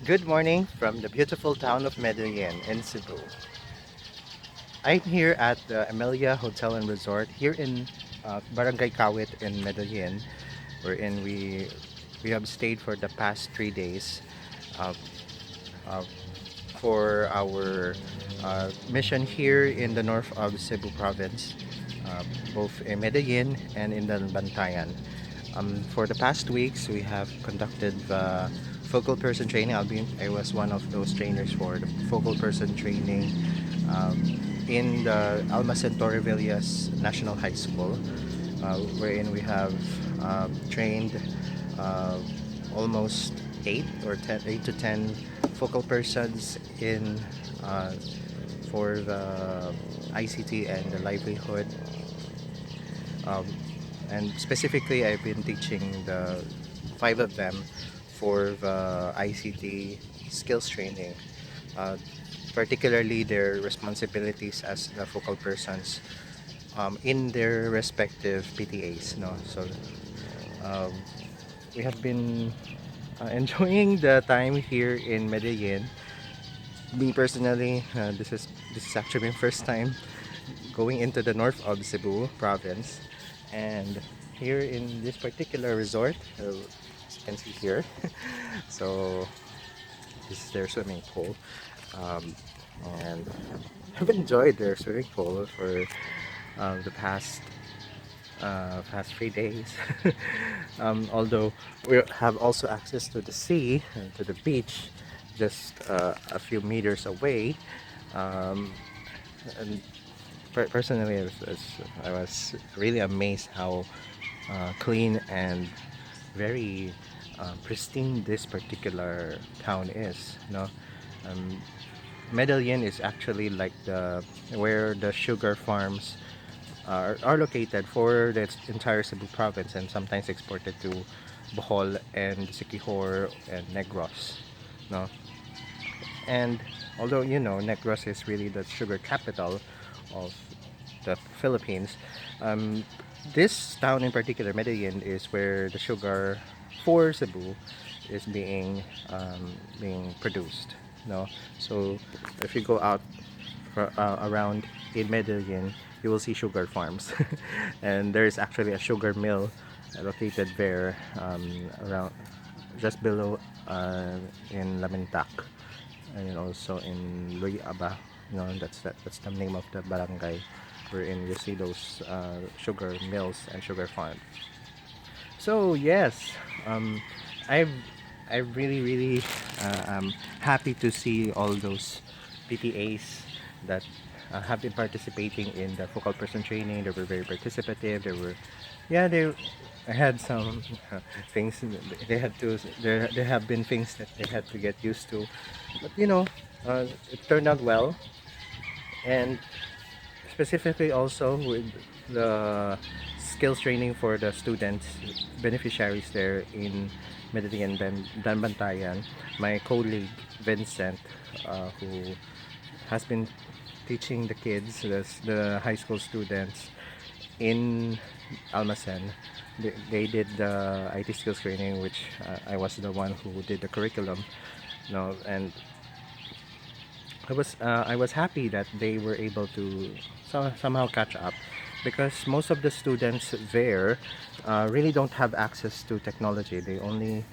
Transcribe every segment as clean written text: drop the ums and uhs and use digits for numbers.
Good morning from the beautiful town of Medellin in Cebu. I'm here at the Amelia Hotel and Resort here in Barangay Kawit in Medellin, wherein we have stayed for the past 3 days uh, uh, for our mission here in the north of Cebu province, uh, both in Medellin and in Daanbantayan. For the past weeks, we have conducted the focal person training. I was one of those trainers for the focal person training um, in the Alma Centauri Villas National High School, wherein we have trained uh, almost 8 to 10 focal persons in uh, for the ICT and the livelihood. Um, and specifically, I've been teaching the five of them for the ICT skills training, uh, particularly their responsibilities as the focal persons in their respective PTAs. No, so um, we have been enjoying the time here in Medellin. Me personally, this is actually my first time going into the north of Cebu province, and here in this particular resort, as you can see here, so this is their swimming pool, um, and I've enjoyed their swimming pool for the past 3 days. Although we have also access to the sea and to the beach, just a few meters away. Um, and personally, I was really amazed how clean and very pristine this particular town is. Um, Medellin is actually like the where the sugar farms are located for the entire Cebu province and sometimes exported to Bohol and Siquijor and Negros. No, and although Negros is really the sugar capital of the Philippines, um, this town in particular, Medellin, is where the sugar for Cebu is being produced. No, so if you go out around in Medellin, you will see sugar farms, and there is actually a sugar mill located there around just below in Lamintac, and also in Luy Aba. That's the name of the barangay wherein you see those sugar mills and sugar farms. So yes, um, I've I'm really happy to see all those PTAs that have been participating in the focal person training. They were very participative. They I had some things they had to. There have been things that they had to get used to, but it turned out well. And specifically also with the skills training for the students beneficiaries there in Medellin and Daanbantayan. My colleague Vincent, who has been teaching the kids, the high school students in Almacen. They did the IT skills training, which I was the one who did the curriculum. And I was happy that they were able to somehow catch up, because most of the students there really don't have access to technology. They only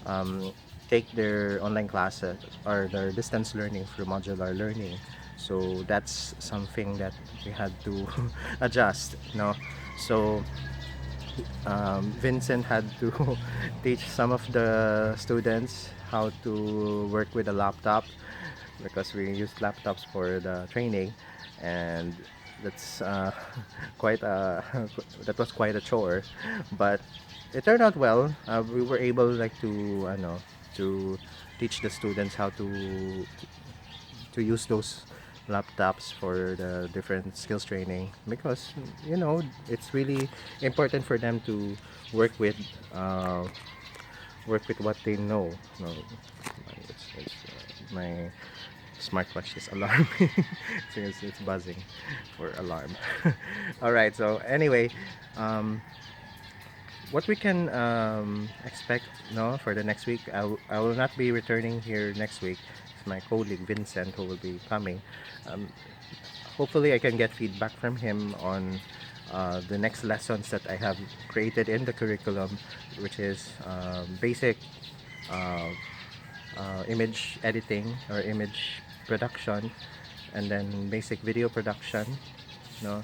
um, take their online classes or their distance learning through modular learning. So that's something that we had to adjust. So Vincent had to teach some of the students how to work with a laptop, because we use laptops for the training, and that's quite a that was quite a chore, but it turned out well. We were able like to to teach the students how to use those laptops for the different skills training, because it's really important for them to work with uh, work with what they know. No, my smartwatch is alarming. It's buzzing for alarm. All right, so anyway, um, what we can expect, no, for the next week. I will not be returning here next week. It's my colleague Vincent who will be coming. Um, Hopefully, I can get feedback from him on the next lessons that I have created in the curriculum, which is basic uh, image editing or image production, and then basic video production, no,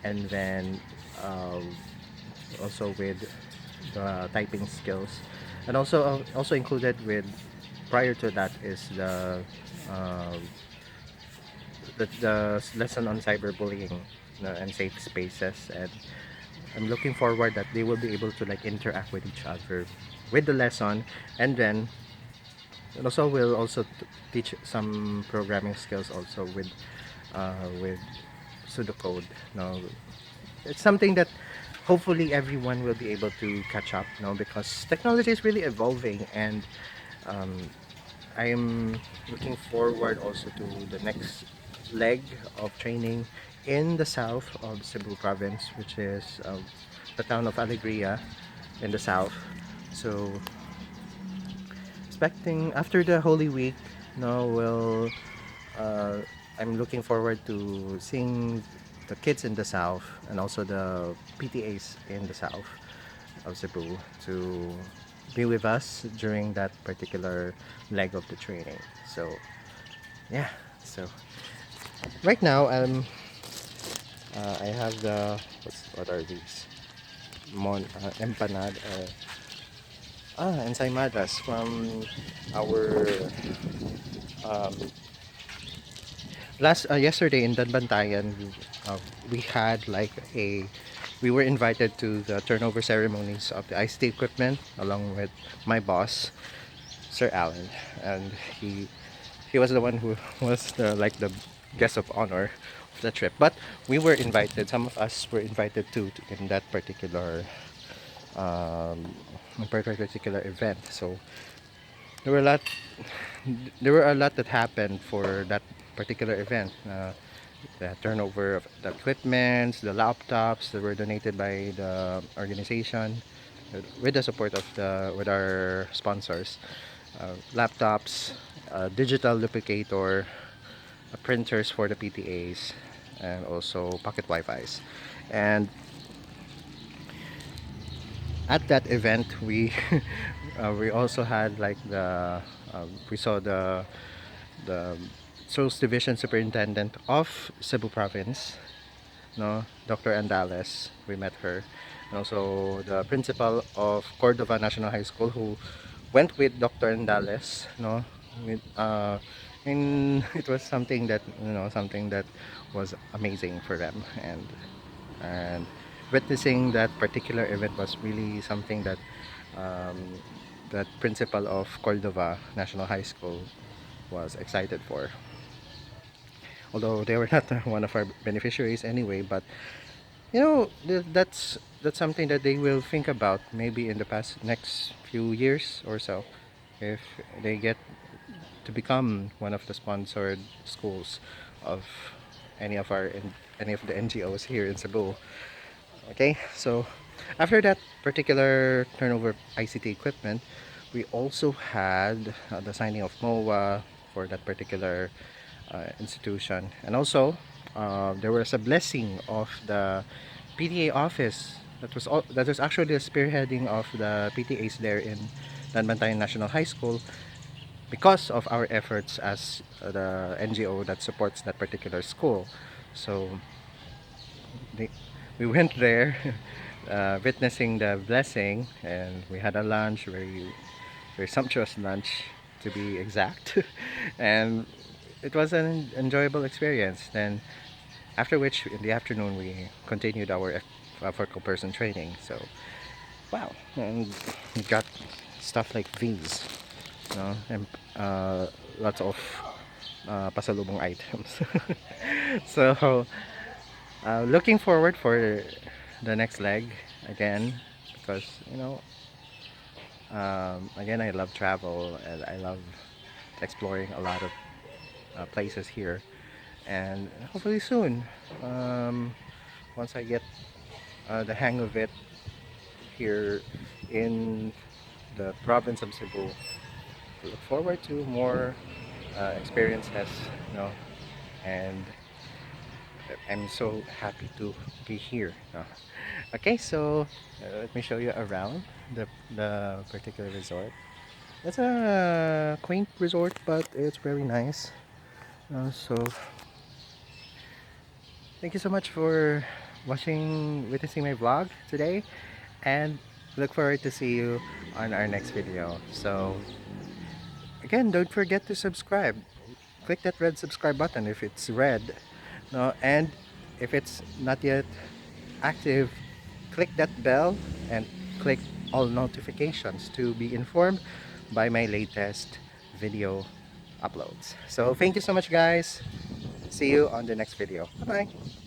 and then also with the typing skills, and also included with prior to that is uh, the lesson on cyberbullying, and safe spaces. And I'm looking forward that they will be able to like interact with each other with the lesson. And then also we'll also teach some programming skills also with pseudocode. No, it's something that hopefully everyone will be able to catch up, no, because technology is really evolving. And um, I am looking forward also to the next leg of training in the south of Cebu province, which is the town of Alegria in the south. So expecting after the Holy Week, no, will uh, I'm looking forward to seeing the kids in the south and also the PTAs in the south of Cebu to be with us during that particular leg of the training. So yeah, so right now I have the what are these empanada ensaimadas from our um, last yesterday in Daanbantayan. We had like a we were invited to the turnover ceremonies of the ICT equipment along with my boss, Sir Alan, and he he was the one who was the guest of honor of the trip. But we were invited. Some of us were invited to in that um, particular event. So there were a lot. There were a lot that happened for that particular event. The turnover of the equipments, the laptops that were donated by the organization, with the support of the with our sponsors, laptops, digital duplicator, printers for the PTAs, and also pocket Wi-Fi's. And at that event, we also had like we saw the Sales Division Superintendent of Cebu Province, no, Dr. Andales. We met her, and also the principal of Cordova National High School, who went with Dr. Andales, no, with, and it was something that something that was amazing for them. And witnessing that particular event was really something that um, that principal of Cordova National High School was excited for, although they were not one of our beneficiaries anyway. But that's something that they will think about maybe in the past next few years or so, if they get to become one of the sponsored schools of any of any of the NGOs here in Cebu. Okay, so after that particular turnover ICT equipment, we also had the signing of MOA for that particular institution, and also there was a blessing of the PTA office that was actually the spearheading of the PTAs there in Daanbantayan National High School, because of our efforts as the NGO that supports that particular school. So they, we went there, witnessing the blessing, and we had a lunch, very sumptuous lunch to be exact, and it was an enjoyable experience. Then after which, in the afternoon, we continued our focal person training. So wow, and we got stuff like these, and lots of pasalubong items. So looking forward for the next leg again, because again, I love travel and I love exploring a lot of places here, and hopefully soon, once I get the hang of it, here in the province of Cebu. Look forward to more experiences, you know, and I'm so happy to be here. Okay, so let me show you around the particular resort. It's a quaint resort, but it's very nice. So thank you so much for witnessing my vlog today, and look forward to see you on our next video. So again, don't forget to subscribe. Click that red subscribe button if it's red, no, and if it's not yet active, click that bell and click all notifications to be informed by my latest video uploads. So thank you so much, guys. See you on the next video. Bye bye.